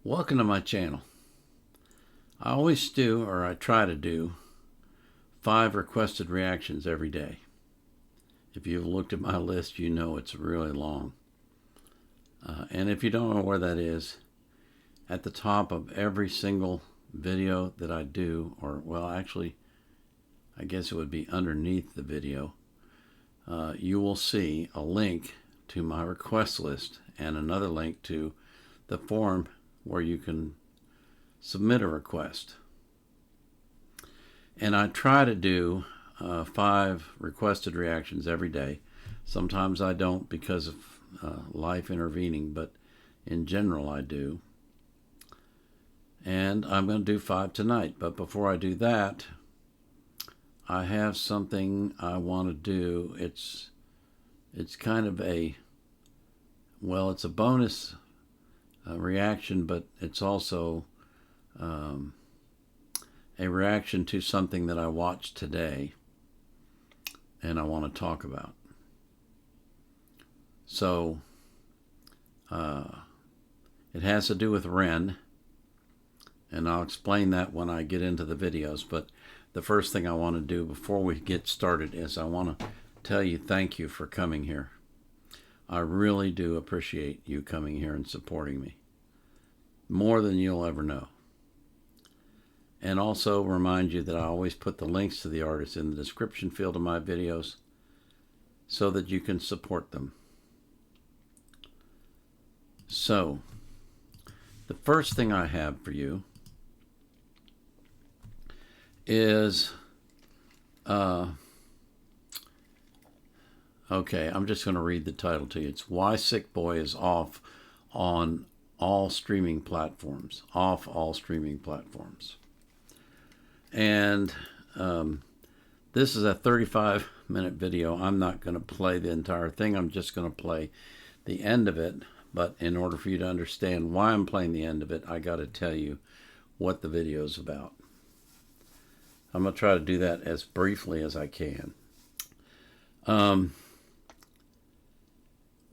Welcome to my channel. I always do, or I try to do, 5 requested reactions every day. If you've looked at my list, you know it's really long. And if you don't know where that is, at the top of every single video that I do, or well, actually, I guess it would be underneath the video, you will see a link to my request list and another link to the form where you can submit a request. And I try to do 5 requested reactions every day. Sometimes I don't because of life intervening, but in general I do. And I'm going to do 5 tonight. But before I do that, I have something I want to do. It's kind of a, well, it's a bonus reaction, but it's also a reaction to something that I watched today and I want to talk about. So it has to do with Ren, and I'll explain that when I get into the videos. But the first thing I want to do before we get started is I want to tell you thank you for coming here. I really do appreciate you coming here and supporting me, more than you'll ever know. And also remind you that I always put the links to the artists in the description field of my videos so that you can support them. So, the first thing I have for you is, okay, I'm just going to read the title to you. It's Why Sick Boi is Off on All Streaming Platforms. Off all streaming platforms. And this is a 35-minute video. I'm not going to play the entire thing. I'm just going to play the end of it. But in order for you to understand why I'm playing the end of it, I got to tell you what the video is about. I'm going to try to do that as briefly as I can.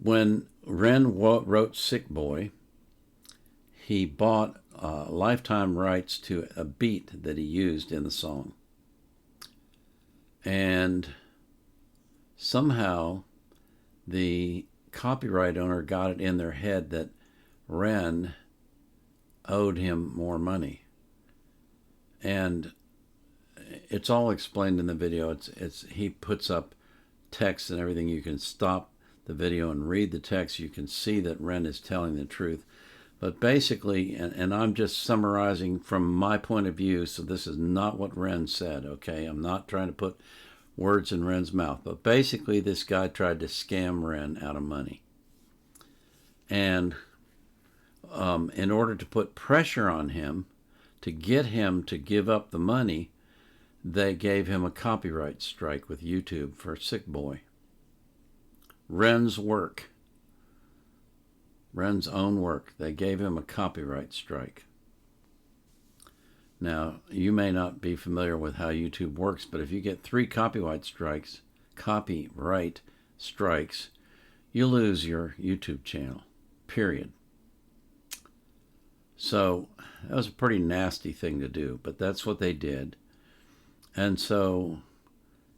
When Ren wrote Sick Boi, he bought lifetime rights to a beat that he used in the song. And somehow the copyright owner got it in their head that Ren owed him more money. And it's all explained in the video. He puts up text and everything. You can stop the video and read the text. You can see that Ren is telling the truth. But basically, and I'm just summarizing from my point of view, so this is not what Ren said, okay? I'm not trying to put words in Ren's mouth. But basically, this guy tried to scam Ren out of money. And in order to put pressure on him, to get him to give up the money, they gave him a copyright strike with YouTube for Sick Boi. Ren's work. Ren's own work. They gave him a copyright strike. Now, you may not be familiar with how YouTube works, but if you get 3 copyright strikes, you lose your YouTube channel, period. So that was a pretty nasty thing to do, but that's what they did. And so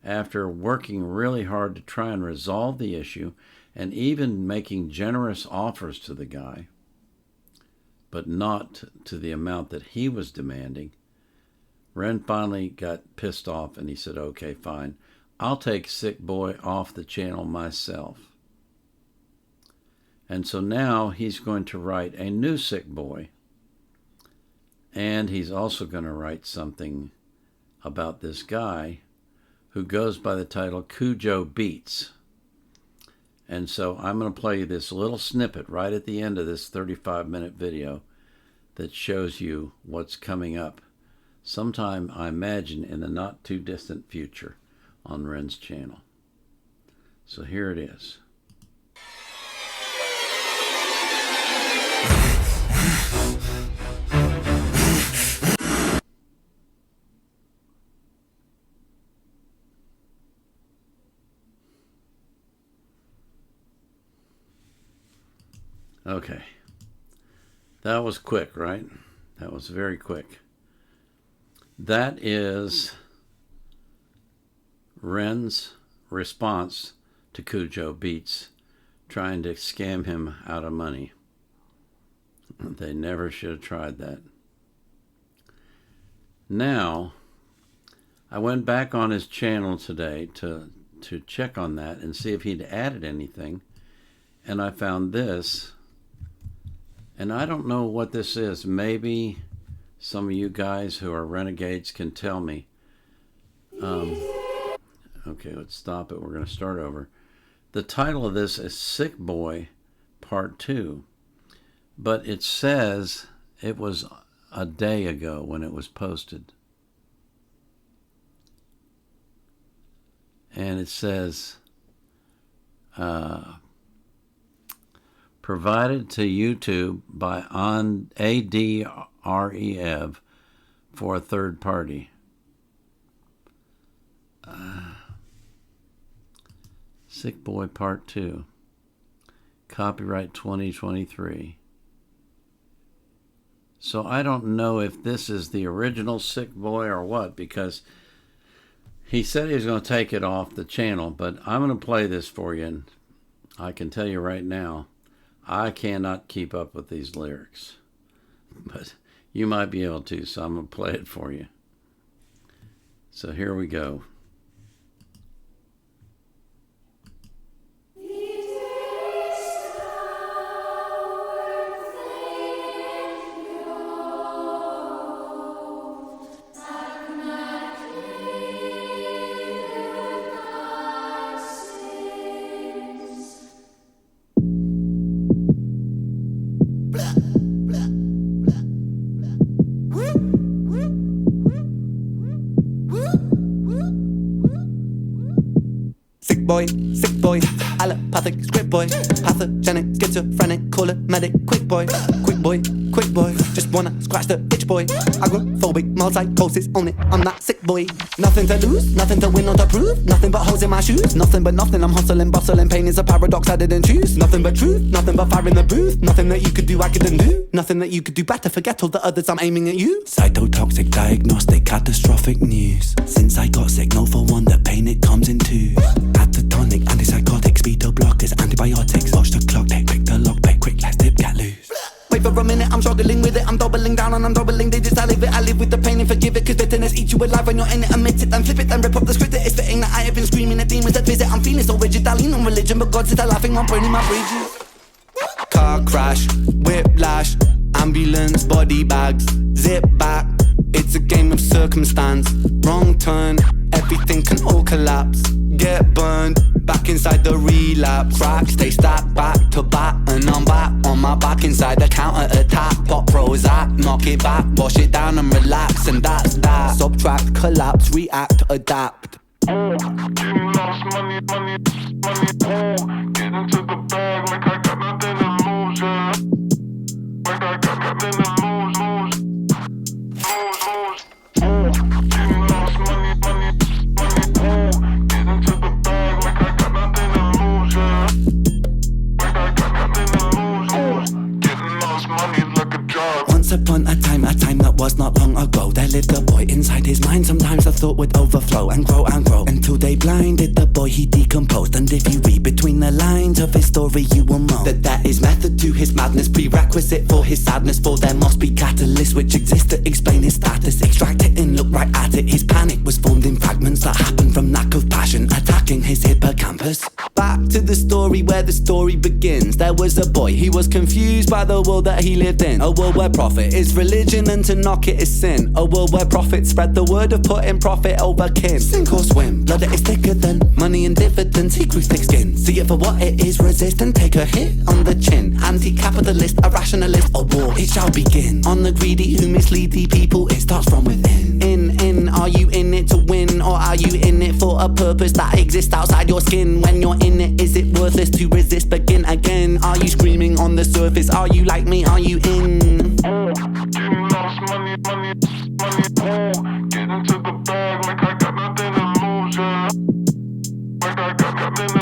after working really hard to try and resolve the issue, and even making generous offers to the guy, but not to the amount that he was demanding, Ren finally got pissed off and he said, okay, fine, I'll take Sick Boi off the channel myself. And so now he's going to write a new Sick Boi, and he's also going to write something about this guy who goes by the title KujoBeats. And so I'm going to play you this little snippet right at the end of this 35-minute video that shows you what's coming up sometime, I imagine, in the not-too-distant future on Ren's channel. So here it is. Okay. That was quick, right? That was very quick. That is Ren's response to Kujo Beats trying to scam him out of money. They never should have tried that. Now, I went back on his channel today to check on that and see if he'd added anything. And I found this. And I don't know what this is. Maybe some of you guys who are renegades can tell me. Okay, let's stop it. We're going to start over. The title of this is Sick Boi Part 2. But it says it was a day ago when it was posted. And it says, provided to YouTube by ADREV for a third party. Sick Boi Part 2. Copyright 2023. So I don't know if this is the original Sick Boi or what, because he said he was going to take it off the channel, but I'm going to play this for you, and I can tell you right now, I cannot keep up with these lyrics. But you might be able to, so I'm going to play it for you. So here we go. Sick boy, allopathic script boy, pathogenic, schizophrenic, call it medic, quick boy, just wanna scratch the itch boy, agoraphobic, multi-psychosis, own it, I'm that sick boy. Nothing to lose, nothing to win or to prove, nothing but holes in my shoes, nothing but nothing, I'm hustling, bustling, pain is a paradox I didn't choose, nothing but truth, nothing but fire in the booth, nothing that you could do I couldn't do, nothing that you could do better, forget all the others, I'm aiming at you. Cytotoxic, diagnostic, catastrophic news, since I got sick, no for one, the pain it comes in twos, catatonic, antipsychotics, beta blockers, antibiotics, watch the clock, take quick the lock, pick quick, let's dip, get loose. Wait for a minute, I'm struggling with it, I'm doubling down and I'm doubling digits, I live with the pain and forgive it, cause bitterness eats you alive when you're in it, admit it, then flip it, then rip up the script, it's fitting that I have been screaming at demons that visit, I'm feeling so rigid, I lean on religion, but God said I'm laughing, I'm burning my bridges. Car crash, whiplash, ambulance, body bags, zip back, it's a game of circumstance, wrong turn, everything can all collapse, get burned, back inside the relapse, crack, stay stacked back to back, and I'm back on my back inside the counter attack, pop Prozac, knock it back, wash it down and relax, and that's that, subtract, collapse, react, adapt. Getting lost, money, get into the bag like I got nothing to lose, yeah. Like I got nothing to lose. Getting lost, money, get into the bag like I got nothing to lose, yeah. Like I got nothing to lose. Getting lost, money like a job. Once upon a time that was not long ago, there lived a boy inside his mind. Sometimes the thought would overflow and grow until they blinded the boy, he decomposed. And if you read between the lines of his story, you will know that there is method to his madness, prerequisite for his sadness, for there must be catalysts which exist to explain his status. Extract it and look right at it, his panic was formed in fragments that happened from lack of passion, attacking his hippocampus. Back to the story where the story begins. There was a boy, he was confused by the world that he lived in, a world where profit is religion and to knock it is sin, a world where profits spread the word of putting profit over kin. Sink or swim, blood that is thicker than money and dividends, he grew thick skin, see it for what it is, resist and take a hit on the chin. Anti-capitalist, a rationalist, a war, it shall begin. On the greedy who mislead the people, it starts from within. Are you in it to win, or are you in it for a purpose that exists outside your skin? When you're in it, is it worthless to resist, begin again? Are you screaming on the surface, are you like me, are you in? Getting lost, money, get into the bag like I got nothing to lose, yeah. Like I got nothing to lose.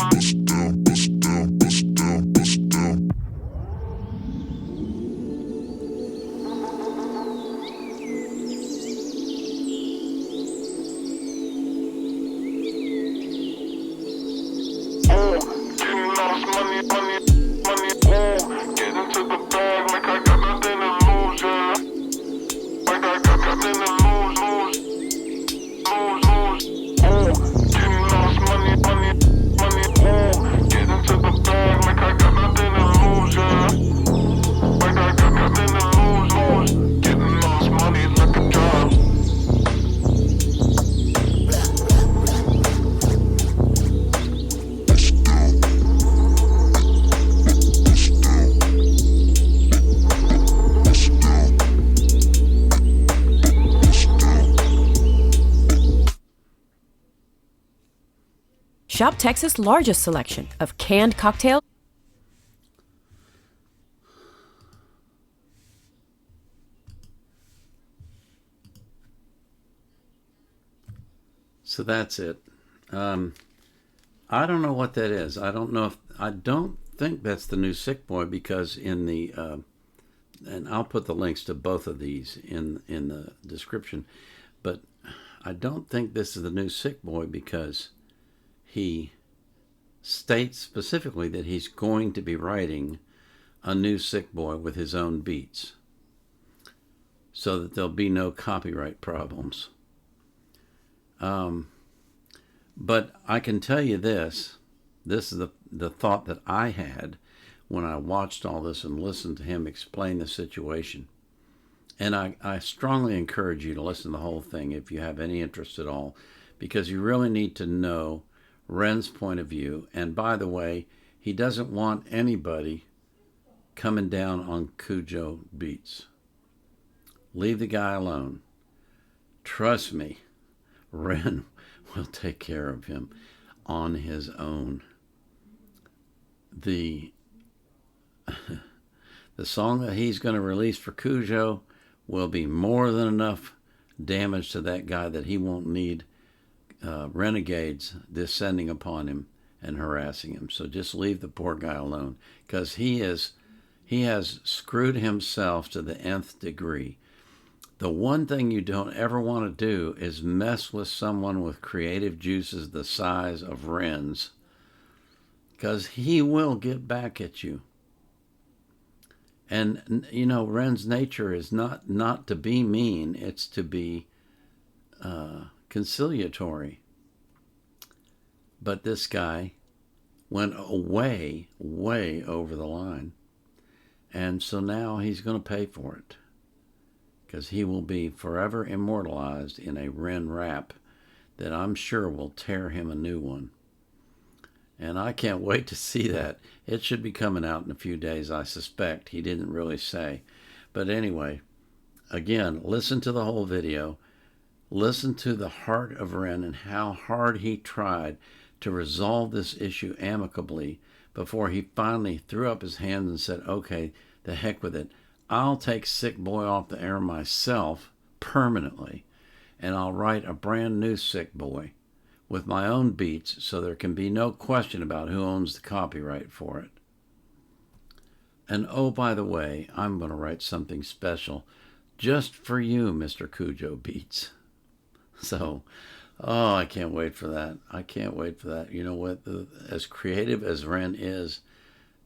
Shop Texas' largest selection of canned cocktails. So that's it. I don't know what that is. I don't think that's the new Sick Boi, because in the and I'll put the links to both of these in the description. But I don't think this is the new Sick Boi, because he states specifically that he's going to be writing a new Sick Boi with his own beats, so that there'll be no copyright problems. But I can tell you this is the thought that I had when I watched all this and listened to him explain the situation. And I strongly encourage you to listen to the whole thing if you have any interest at all, because you really need to know Ren's point of view. And by the way, he doesn't want anybody coming down on Kujo Beats. Leave the guy alone. Trust me, Ren will take care of him on his own. The song that he's going to release for Kujo will be more than enough damage to that guy that he won't need renegades descending upon him and harassing him. So just leave the poor guy alone, because he has screwed himself to the nth degree. The one thing you don't ever want to do is mess with someone with creative juices the size of Ren's, because he will get back at you. And, you know, Ren's nature is not to be mean, it's to be conciliatory. But this guy went way, way over the line. And so now he's going to pay for it, because he will be forever immortalized in a Ren rap that I'm sure will tear him a new one. And I can't wait to see that. It should be coming out in a few days, I suspect. He didn't really say. But anyway, again, listen to the whole video. Listen to the heart of Ren and how hard he tried to resolve this issue amicably before he finally threw up his hands and said, okay, the heck with it. I'll take Sick Boi off the air myself permanently, and I'll write a brand new Sick Boi with my own beats, so there can be no question about who owns the copyright for it. And oh, by the way, I'm going to write something special just for you, Mr. Kujo Beats. So, oh, I can't wait for that. I can't wait for that. You know what? As creative as Ren is,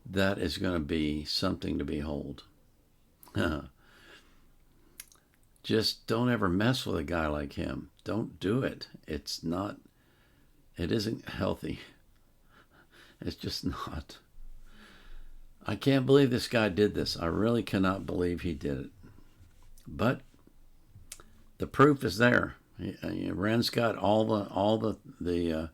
that is going to be something to behold. Just don't ever mess with a guy like him. Don't do it. It isn't healthy. It's just not. I can't believe this guy did this. I really cannot believe he did it. But the proof is there. Ren's got all the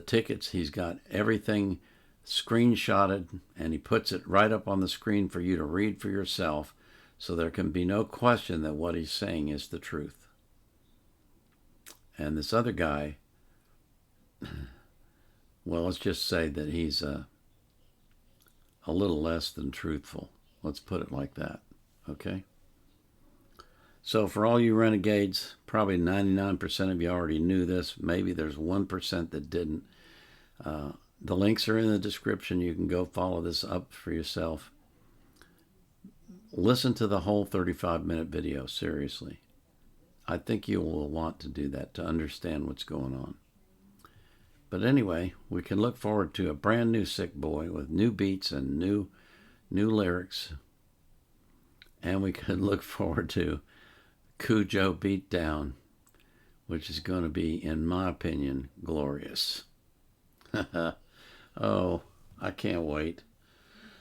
tickets. He's got everything screenshotted, and he puts it right up on the screen for you to read for yourself, so there can be no question that what he's saying is the truth. And this other guy, well, let's just say that he's a little less than truthful. Let's put it like that, okay? So for all you renegades, probably 99% of you already knew this. Maybe there's 1% that didn't. The links are in the description. You can go follow this up for yourself. Listen to the whole 35-minute video, seriously. I think you will want to do that to understand what's going on. But anyway, we can look forward to a brand new Sick Boi with new beats and new lyrics. And we can look forward to KujoBeatsDown, which is going to be, in my opinion, glorious. Oh, I can't wait.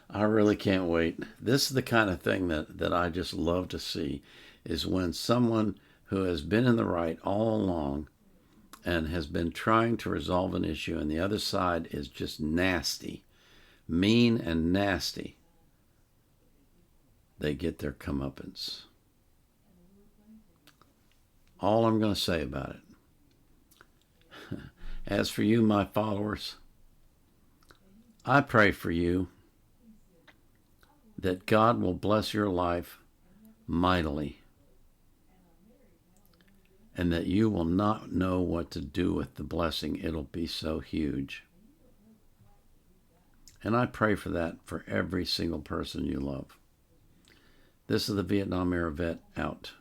I really can't wait. This is the kind of thing that I just love to see, is when someone who has been in the right all along and has been trying to resolve an issue, and the other side is just nasty, mean and nasty, they get their comeuppance. All I'm going to say about it. As for you, my followers, I pray for you that God will bless your life mightily, and that you will not know what to do with the blessing. It'll be so huge. And I pray for that for every single person you love. This is the Vietnam era vet out.